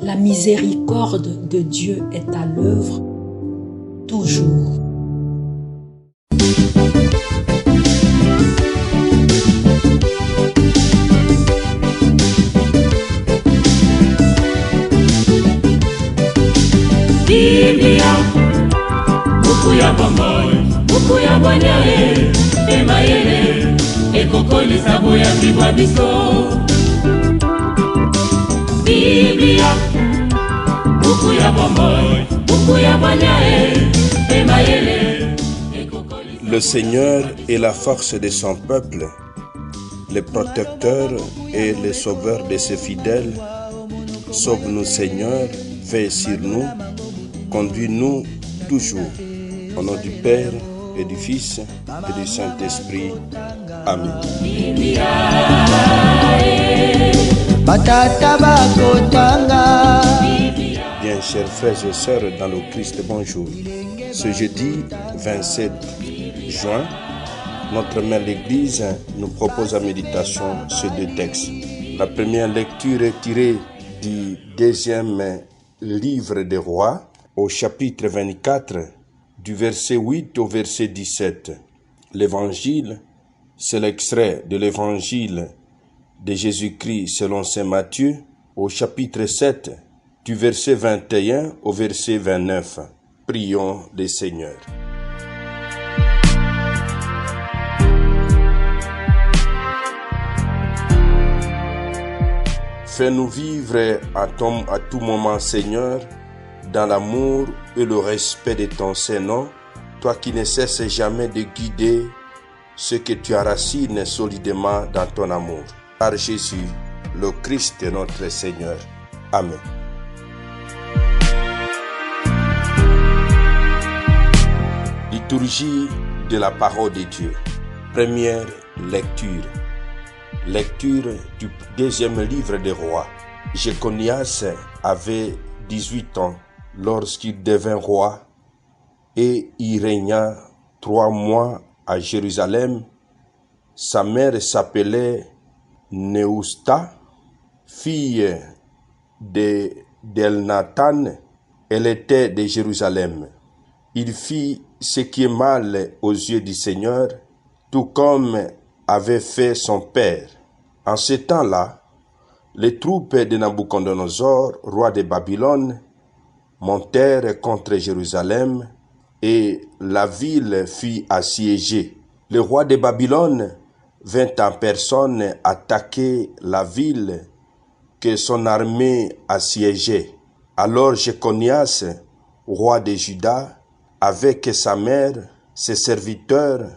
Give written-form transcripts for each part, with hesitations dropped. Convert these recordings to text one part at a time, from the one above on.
La miséricorde de Dieu est à l'œuvre toujours. Biblia, buku ya bomoi, buku ya bwanyae, emayele, ekokolisa boya bibwa biso. Biblia, buku ya bomoi, buku ya bwanyae, emayele, ekokolisa. Le Seigneur est la force de son peuple, le protecteur et le sauveur de ses fidèles. Sauve-nous, Seigneur, veille sur nous, conduis-nous toujours. Au nom du Père et du Fils et du Saint-Esprit. Amen. Bien, chers frères et sœurs dans le Christ, bonjour. Ce jeudi 27 juin, notre mère l'Église nous propose en méditation ces deux textes. La première lecture est tirée du deuxième livre des Rois, au chapitre 24, du verset 8 au verset 17. L'évangile, c'est l'extrait de l'évangile de Jésus-Christ selon saint Matthieu, au chapitre 7, du verset 21 au verset 29. Prions le Seigneur. Fais-nous vivre à tout moment, Seigneur, dans l'amour et le respect de ton Saint-Nom, toi qui ne cesses jamais de guider ceux que tu enracines solidement dans ton amour. Par Jésus, le Christ notre Seigneur. Amen. Liturgie de la parole de Dieu. Première lecture. Lecture du deuxième livre des Rois. Jéconias avait 18 ans lorsqu'il devint roi et il régna 3 mois à Jérusalem. Sa mère s'appelait Neusta, fille d'Elnathan. Elle était de Jérusalem. Il fit ce qui est mal aux yeux du Seigneur, tout comme avait fait son père. En ce temps-là, les troupes de Nabuchodonosor, roi de Babylone, montèrent contre Jérusalem et la ville fut assiégée. Le roi de Babylone vint en personne attaquer la ville que son armée assiégeait. Alors Jéconias, roi de Juda, avec sa mère, ses serviteurs,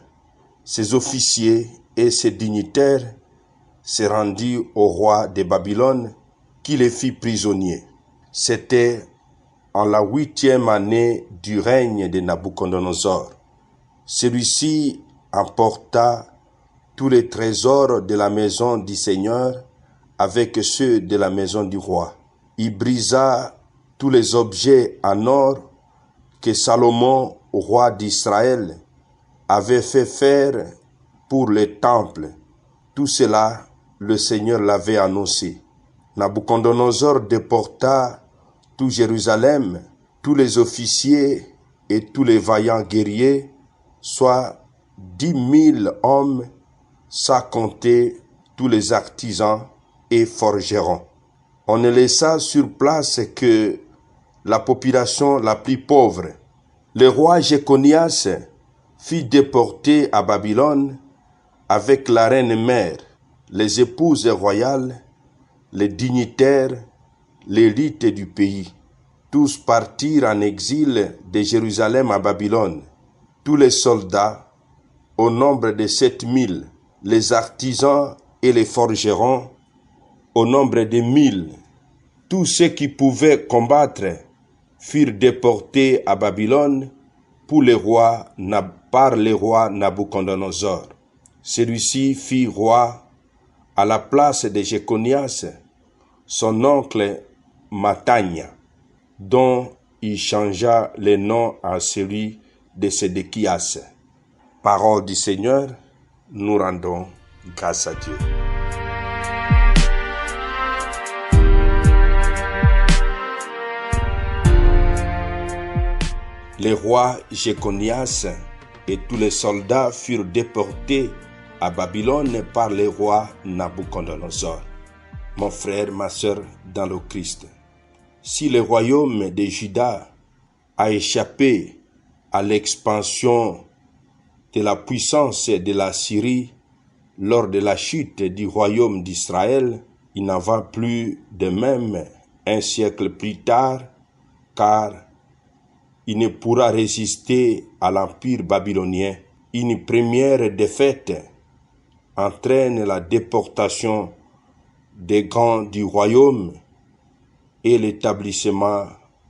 ses officiers et ses dignitaires, se rendit au roi de Babylone, qui les fit prisonniers. C'était en la 8e année du règne de Nabuchodonosor. Celui-ci emporta tous les trésors de la maison du Seigneur avec ceux de la maison du roi. Il brisa tous les objets en or que Salomon, roi d'Israël, avait fait faire pour le temple. Tout cela, le Seigneur l'avait annoncé. Nabuchodonosor déporta tout Jérusalem, tous les officiers et tous les vaillants guerriers, soit 10 000 hommes, sans compter tous les artisans et forgerons. On ne laissa sur place que la population la plus pauvre. Le roi Jéconias fit déporter à Babylone avec la reine mère, les épouses royales, les dignitaires, l'élite du pays. Tous partirent en exil de Jérusalem à Babylone. Tous les soldats, au nombre de 7 000, les artisans et les forgerons, au nombre de 1 000, tous ceux qui pouvaient combattre furent déportés à Babylone par le roi Nabuchodonosor. Celui-ci fit roi à la place de Jéconias, son oncle Mathania, dont il changea le nom à celui de Sédéchias. Parole du Seigneur, nous rendons grâce à Dieu. Le roi Jéconias et tous les soldats furent déportés à Babylone par le roi Nabuchodonosor. Mon frère, ma sœur dans le Christ, si le royaume de Juda a échappé à l'expansion de la puissance de la Syrie lors de la chute du royaume d'Israël, il n'en va plus de même un siècle plus tard, car il ne pourra résister à l'empire babylonien. Une première défaite entraîne la déportation des grands du royaume et l'établissement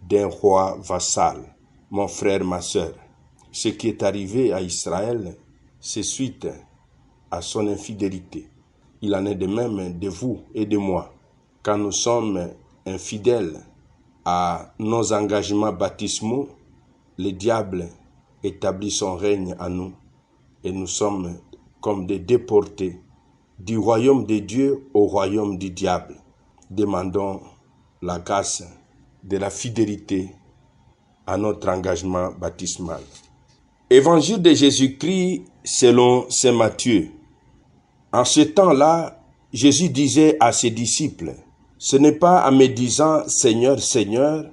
d'un roi vassal. Mon frère, ma sœur, ce qui est arrivé à Israël, c'est suite à son infidélité. Il en est de même de vous et de moi. Quand nous sommes infidèles à nos engagements baptismaux, le diable établit son règne à nous et nous sommes comme des déportés du royaume de Dieu au royaume du diable. Demandons la grâce de la fidélité à notre engagement baptismal. Évangile de Jésus-Christ selon saint Matthieu. En ce temps-là, Jésus disait à ses disciples, « Ce n'est pas en me disant « Seigneur, Seigneur »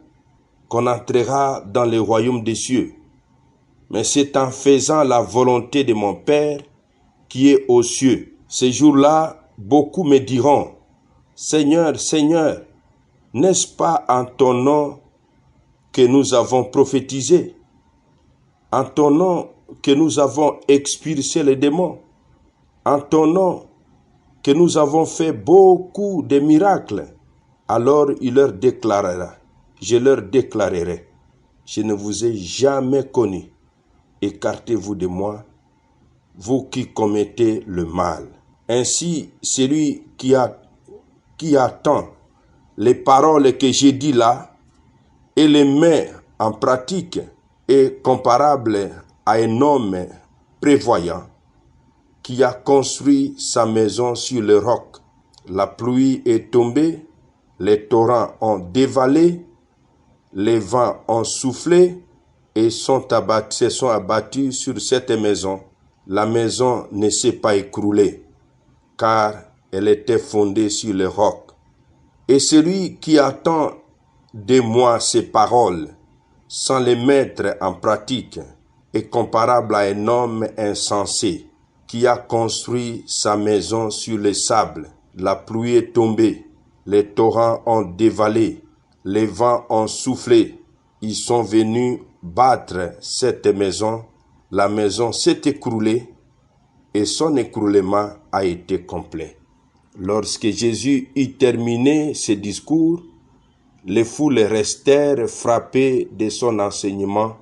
qu'on entrera dans le royaume des cieux, mais c'est en faisant la volonté de mon Père qui est aux cieux. Ces jours-là, beaucoup me diront, « Seigneur, Seigneur, n'est-ce pas en ton nom que nous avons prophétisé, en ton nom que nous avons expulsé les démons, en ton nom que nous avons fait beaucoup de miracles ?» Alors il leur déclarera, je leur déclarerai, je ne vous ai jamais connu, écartez-vous de moi, vous qui commettez le mal. Ainsi, celui qui attend les paroles que j'ai dit là et les met en pratique est comparable à un homme prévoyant qui a construit sa maison sur le roc. La pluie est tombée, les torrents ont dévalé, les vents ont soufflé et se sont abattus sur cette maison. La maison ne s'est pas écroulée, car elle était fondée sur le roc. Et celui qui attend de moi ces paroles, sans les mettre en pratique, est comparable à un homme insensé qui a construit sa maison sur le sable. La pluie est tombée, les torrents ont dévalé, les vents ont soufflé, ils sont venus battre cette maison. La maison s'est écroulée et son écroulement a été complet. Lorsque Jésus eut terminé ce discours, les foules restèrent frappées de son enseignement,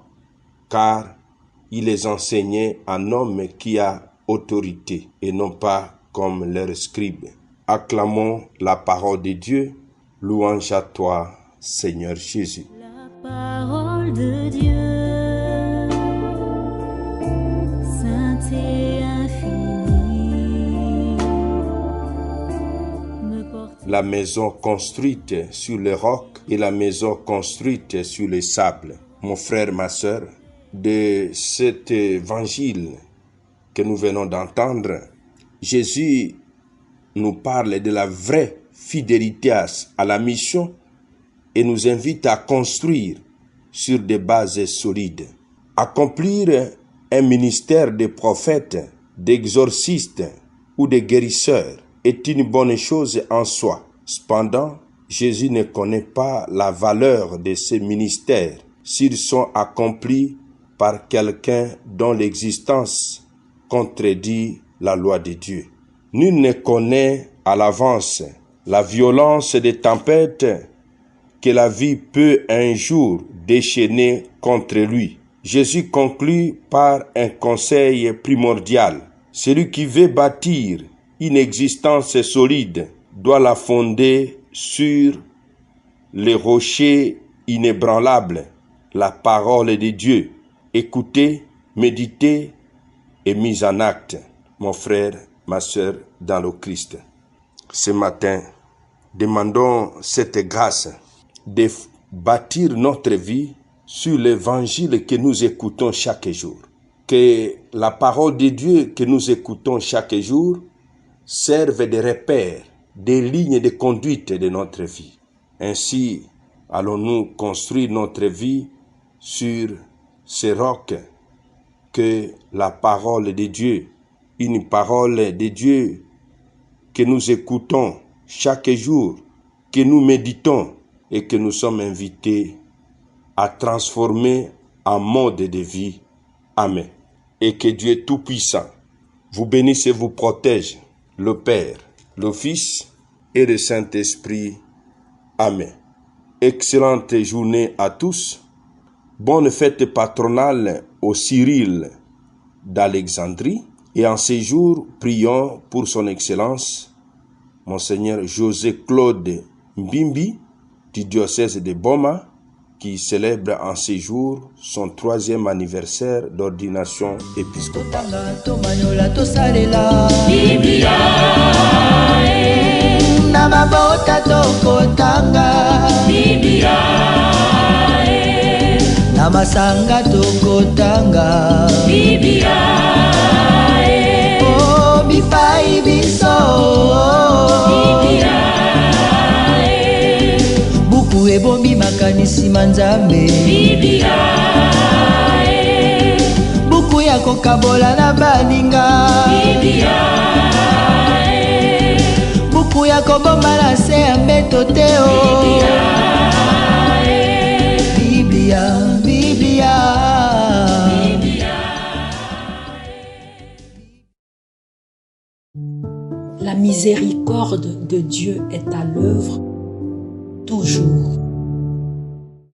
car il les enseignait en homme qui a autorité et non pas comme leurs scribes. Acclamons la parole de Dieu. Louange à toi, Seigneur Jésus. La parole de Dieu, sainte et infinie, me porte. La maison construite sur le roc et la maison construite sur le sable. Mon frère, ma sœur, de cet évangile que nous venons d'entendre, Jésus nous parle de la vraie fidélité à la mission et nous invite à construire sur des bases solides. Accomplir un ministère de prophète, d'exorciste ou de guérisseur est une bonne chose en soi. Cependant, Jésus ne connaît pas la valeur de ces ministères s'ils sont accomplis par quelqu'un dont l'existence contredit la loi de Dieu. Nul ne connaît à l'avance la violence des tempêtes que la vie peut un jour déchaîner contre lui. Jésus conclut par un conseil primordial. Celui qui veut bâtir une existence solide doit la fonder sur les rochers inébranlables, la parole de Dieu, écoutée, méditée et mise en acte. Mon frère, ma sœur dans le Christ, ce matin, demandons cette grâce de bâtir notre vie sur l'évangile que nous écoutons chaque jour. Que la parole de Dieu que nous écoutons chaque jour serve de repère, des lignes de conduite de notre vie. Ainsi, allons-nous construire notre vie sur ce roc que la parole de Dieu, une parole de Dieu que nous écoutons chaque jour, que nous méditons et que nous sommes invités à transformer en mode de vie. Amen. Et que Dieu Tout-Puissant vous bénisse et vous protège, le Père, le Fils et le Saint-Esprit. Amen. Excellente journée à tous. Bonne fête patronale au Cyril d'Alexandrie. Et en ces jours, prions pour son Excellence, Monseigneur José Claude Mbimbi, du diocèse de Boma, qui célèbre en ces jours son 3e anniversaire d'ordination épiscopale. Namasanga tokotanga oh bipai biso buku ebombi makanisi manzambe buku ya kokabola na baninga buku ya kobomba na se ya mbeto te La miséricorde de Dieu est à l'œuvre toujours.